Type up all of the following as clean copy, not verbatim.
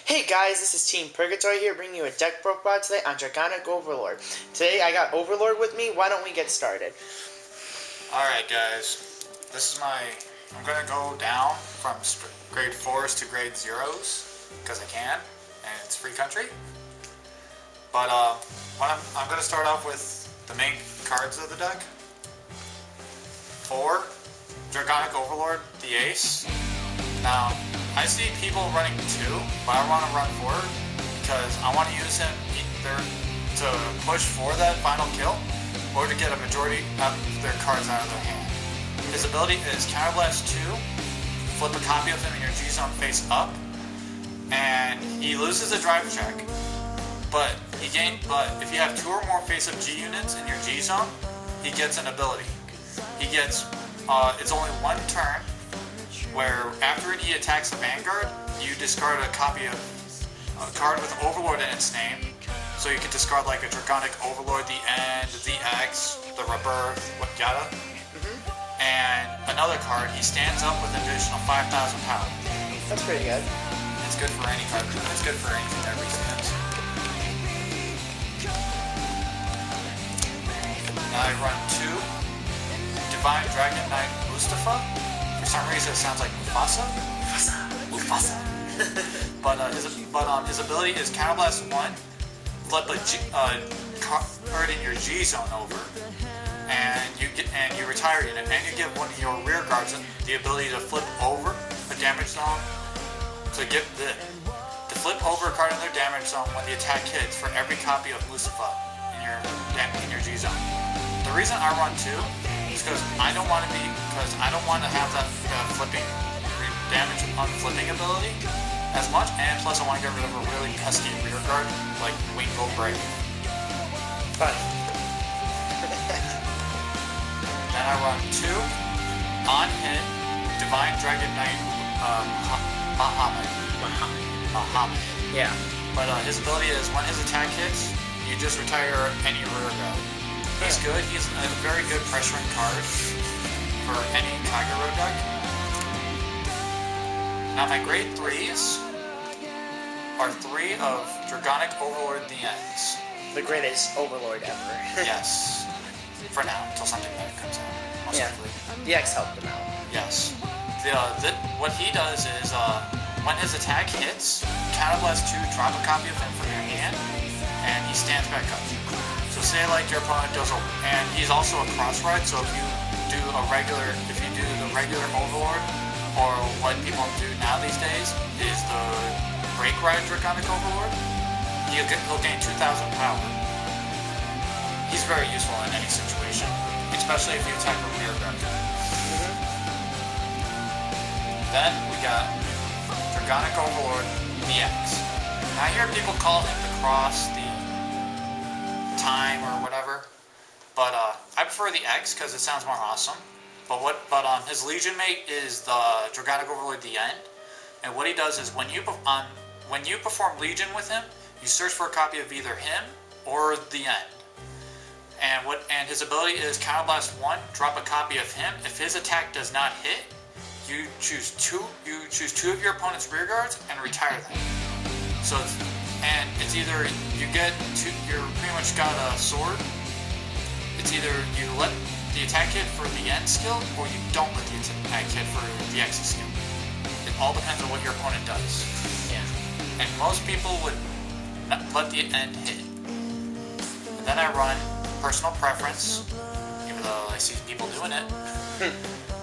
Hey guys, this is Team Purgatory here bringing you a deck profile today on Dragonic Overlord. Today I got Overlord with me. Why don't we get started? Alright guys, I'm going to go down from grade 4s to grade 0s, because I can, and it's free country. But I'm going to start off with the main cards of the deck. 4, Dragonic Overlord, the Ace. Now, I see people running 2, but I want to run 4 because I want to use him either to push for that final kill or to get a majority of their cards out of their hand. His ability is Counterblast 2, flip a copy of him in your G-Zone face up, and he loses a drive check. But if you have 2 or more face-up G units in your G-Zone, he gets an ability. He gets, it's only 1 turn, where after he attacks the Vanguard, you discard a copy of a card with Overlord in its name. So you can discard like a Dragonic Overlord, the End, the X, the Rebirth, yada. And another card, he stands up with an additional 5,000 power. That's pretty good. It's good for any card. It's good for anything that restands. Now I run 2 Divine Dragonic Mustafa. For some reason it sounds like Mufasa. Mufasa. but his ability is Counterblast 1, flip a card in your G zone over, and you retire unit, and you give one of your rear guards the ability to flip over a damage zone to flip over a card in their damage zone when the attack hits for every copy of Mustafa in your G zone. The reason I run 2 because I don't want to have that flipping damage on flipping ability as much, and plus I want to get rid of a really pesky rear guard like Wingo Brave. Fun. Then I run 2 on hit Divine Dragonic Muhammad. Yeah. But his ability is when his attack hits, you just retire any rear guard. He's good. He's a very good pressuring card for any Kagero deck. Now my grade 3s are 3 of Dragonic Overlord the Ends. The greatest Overlord ever. Yes. For now, until something better comes out. Most likely. The X helped him out. Yes. What he does is, when his attack hits, Counterblast 2, drop a copy of him from your hand, and he stands back up. So say like your opponent does and he's also a cross ride, so if you do the regular Overlord, or what people do now these days is the break ride Dragonic Overlord, he'll gain 2,000 power. He's very useful in any situation, especially if you attack a rear guard. Then we got Dragonic Overlord DX. Now I hear people call him the cross, the time or whatever, but I prefer the X because it sounds more awesome. But his Legion mate is the Dragonic Overlord the End, and what he does is when you perform Legion with him, you search for a copy of either him or the End. And his ability is Counterblast 1, drop a copy of him. If his attack does not hit, you choose two of your opponent's rear guards and retire them. So it's either you pretty much got a sword. It's either you let the attack hit for the End skill, or you don't let the attack hit for the X skill. It all depends on what your opponent does. Yeah. And most people would not let the End hit. And then I run personal preference, even though I see people doing it.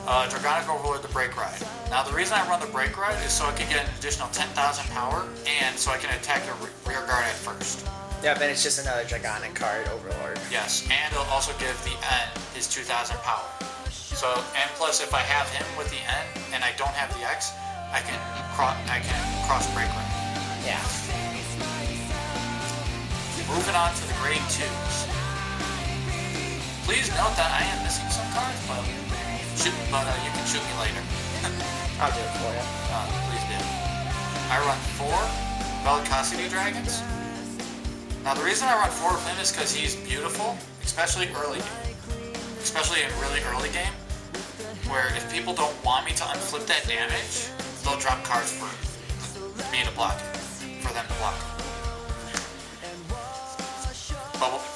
Dragonic Overlord the Break Ride. Now the reason I run the Break Ride is so I can get an additional 10,000 power, and so I can attack the rear guard at first. Yeah, then it's just another Dragonic card, Overlord. Yes, and it'll also give the End his 2,000 power. So, and plus if I have him with the End and I don't have the X, I can cross Break Ride. Yeah. Moving on to the grade 2s. Please note that I am missing some cards, but you can shoot me later. I'll do it for you. Please do. I run 4 Bellicosity Dragons. Now the reason I run 4 of him is because he's beautiful, especially early game. Especially in really early game, where if people don't want me to unflip that damage, they'll drop cards for me to block it. them to block.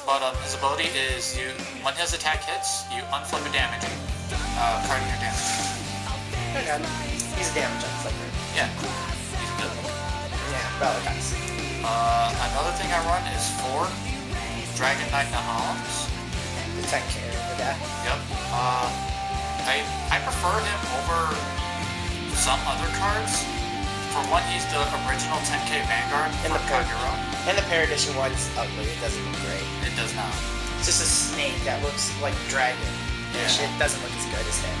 But his ability is when his attack hits, you unflip a damage, carding your damage. Okay. He's a damage unflipper. Yeah, he's good. Yeah, Bella guys. Another thing I run is 4 Dragon Knight Nahalams. The 10k over that. Yep. I prefer him over some other cards. For one, he's the original 10k Vanguard And from the Kagura. And the Pair Edition one's ugly. It doesn't look great. It does not. It's just a snake that looks like a dragon. Yeah. It doesn't look as good as him.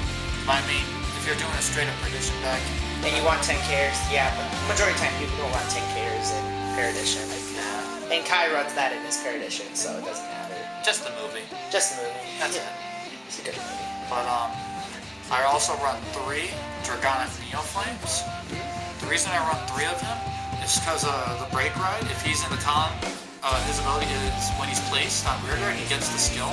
I mean, if you're doing a straight up perdition deck, And you want 10 cares, yeah, but majority of the time people don't want 10 cares in Pair Edition. yeah, And Kai runs that in his Pair Edition, so it doesn't matter. just the movie. Just the movie. That's it. It's a good movie. But I also run 3 Dragonic Neo Flames. The reason I run 3 of him is because the break ride. If he's in the column, his ability is when he's placed on rearguard, he gets the skill.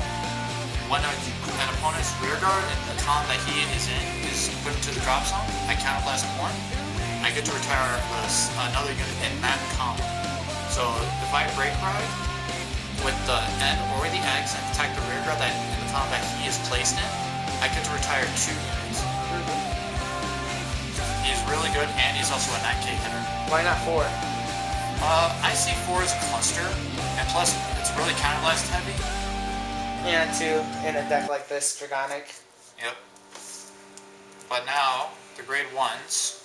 When an opponent's rearguard in the column that he is in is put into the drop zone, I counterblast 1. I get to retire another unit in that column. So if I break ride with the N or the X and attack the rearguard that in the column that he is placed in, I get to retire 2 units. He's really good, and he's also a 9k hitter. Why not 4? I see 4 as a cluster, and plus it's really counterblast heavy. Yeah, 2 in a deck like this, Dragonic. Yep. But now, the grade 1s,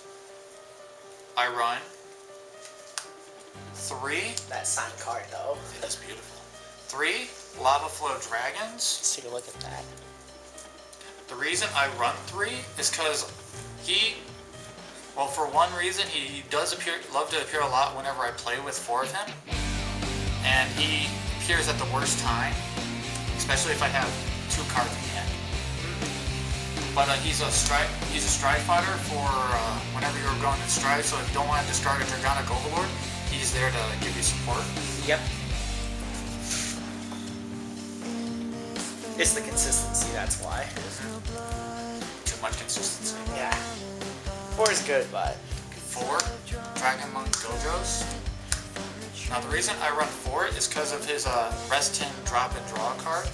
I run 3. That sign card, though. It is beautiful. 3 Lava Flow Dragons. Let's take a look at that. The reason I run 3 is because well, for one reason, he does love to appear a lot whenever I play with 4 of him. And he appears at the worst time, especially if I have 2 cards in hand. But he's a stride fighter for whenever you're going in stride, so if you don't want to discard a Dragonic Overlord, he's there to give you support. Yep. It's the consistency, that's why. Too much consistency. Yeah. 4 is good, but... 4 Dragon Monk Dojos. Now the reason I run 4 is because of his Rest 10 drop and draw card.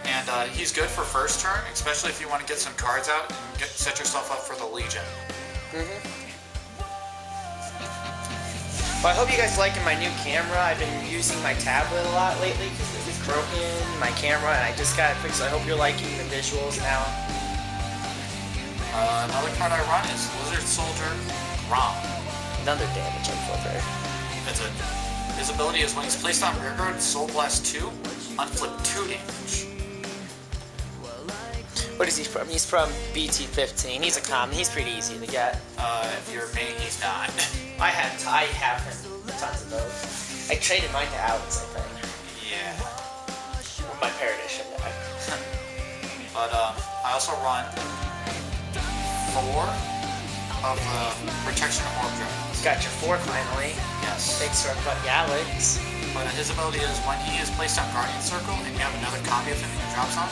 And he's good for first turn, especially if you want to get some cards out and set yourself up for the Legion. Well, I hope you guys liking my new camera. I've been using my tablet a lot lately because it was broken, my camera, and I just got it fixed. So I hope you're liking the visuals now. Another card I run is Lizard Soldier Grom. Another damage unflipper. His ability is when he's placed on rearguard, Soul Blast 2, unflip 2 damage. What is he from? He's from BT15. He's a common. He's pretty easy to get. If you're main, he's not. I have him tons of those. I traded mine to Alex, I think. Yeah. With my Pair Edition deck. But I also run 4 of the Protection Orb Dragons. Got your 4 finally. Yes. Thanks for everybody, Alex. But his ability is when he is placed on Guardian Circle and you have another copy of him in your drop zone,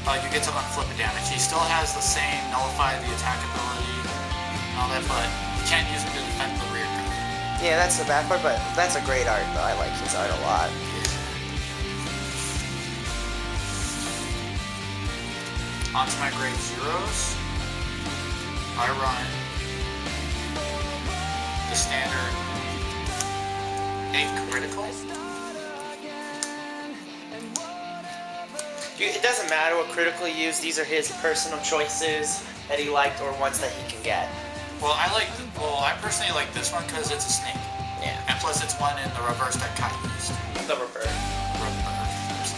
you get to unflip a damage. He still has the same nullify the attack ability and all that, but you can't use him to defend the rear guard. Yeah, that's the bad part, but that's a great art, though. I like his art a lot. Onto my grade 0s, I run the standard 8 critical. It doesn't matter what critical you use. These are his personal choices that he liked or ones that he can get. Well, I personally like this one because it's a snake. Yeah. And plus it's one in the reverse that Kai used. The revert.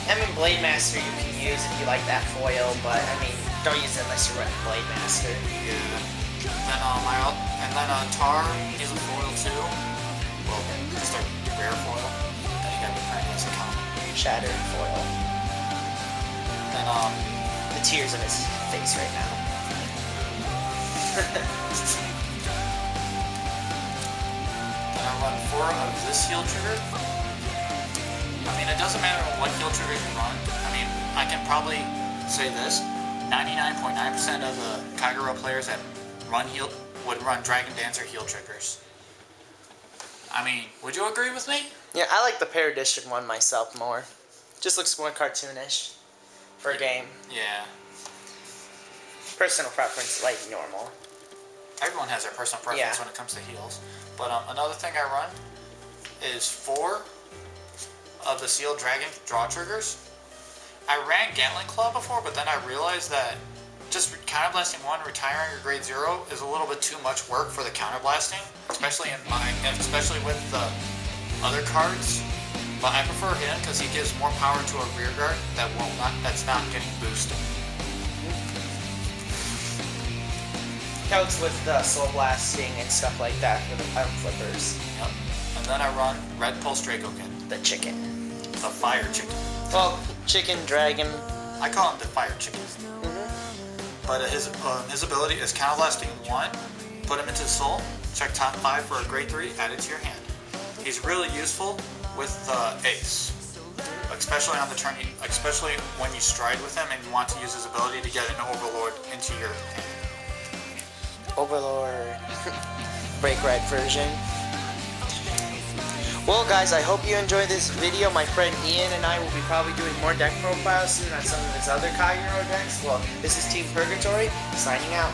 I mean, Blade Master you can use if you like that foil, but I mean, don't use it unless you're running Blade Master. Yeah. Then Tar, he's a foil too. Well, just a rare foil. Then you got the kind as a common. Shattered foil. Then The tears in his face right now. Then I run 4 of this heal trigger. I mean, it doesn't matter what heal trigger you run. I mean, I can probably say this. 99.9% of the Kagura players that run heal would run Dragon Dancer heal triggers. I mean, would you agree with me? Yeah, I like the Paradisian one myself more. Just looks more cartoonish for a game. Yeah. Personal preference, like normal. Everyone has their personal preference when it comes to heals. But another thing I run is 4 of the Sealed Dragon draw triggers. I ran Gatling Claw before, but then I realized that just counterblasting 1, retiring your grade 0 is a little bit too much work for the counterblasting, especially with the other cards. But I prefer him because he gives more power to a rear guard that's not getting boosted. Helps with the soul blasting and stuff like that for the item flippers. Yep. And then I run Red Pulse Dragokin. The chicken. The Fire Chicken. Well, chicken, dragon. I call him the Fire Chicken. But his ability is counterblasting 1, put him into the soul, check top 5 for a grade 3, add it to your hand. He's really useful with the ace. Especially on the turn, especially when you stride with him and you want to use his ability to get an Overlord into your hand. Overlord. Break Ride version. Well guys, I hope you enjoyed this video. My friend Ian and I will be probably doing more deck profiles soon on some of his other Kagero decks. Well, this is Team Purgatory, signing out.